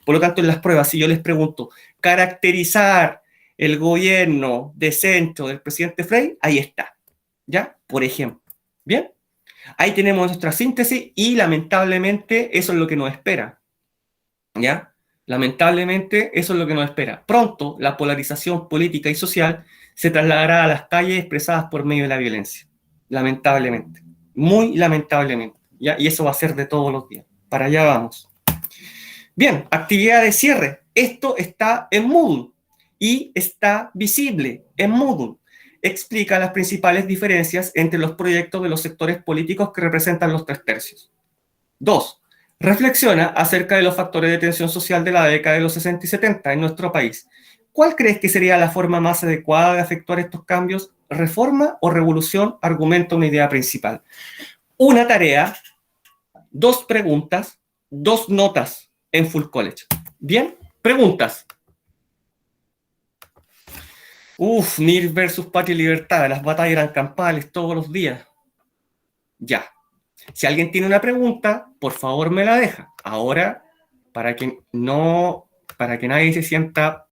Por lo tanto, en las pruebas, si yo les pregunto, caracterizar el gobierno de centro del presidente Frey, ahí está, ¿ya? Por ejemplo, ¿bien? Ahí tenemos nuestra síntesis y lamentablemente eso es lo que nos espera, ¿ya? Lamentablemente eso es lo que nos espera. Pronto la polarización política y social se trasladará a las calles expresadas por medio de la violencia. Lamentablemente. Muy lamentablemente. ¿Ya? Y eso va a ser de todos los días. Para allá vamos. Bien, actividad de cierre. Esto está en Moodle y está visible en Moodle. Explica las principales diferencias entre los proyectos de los sectores políticos que representan los 3/3. 2. Reflexiona acerca de los factores de tensión social de la década de los 60 y 70 en nuestro país. ¿Cuál crees que sería la forma más adecuada de efectuar estos cambios? ¿Reforma o revolución? Argumenta una idea principal. Una tarea, 2 preguntas, 2 notas en Full College. Bien, preguntas. NIR versus Patria y Libertad, las batallas eran campales todos los días. Ya. Si alguien tiene una pregunta, por favor me la deja. Ahora, para que nadie se sienta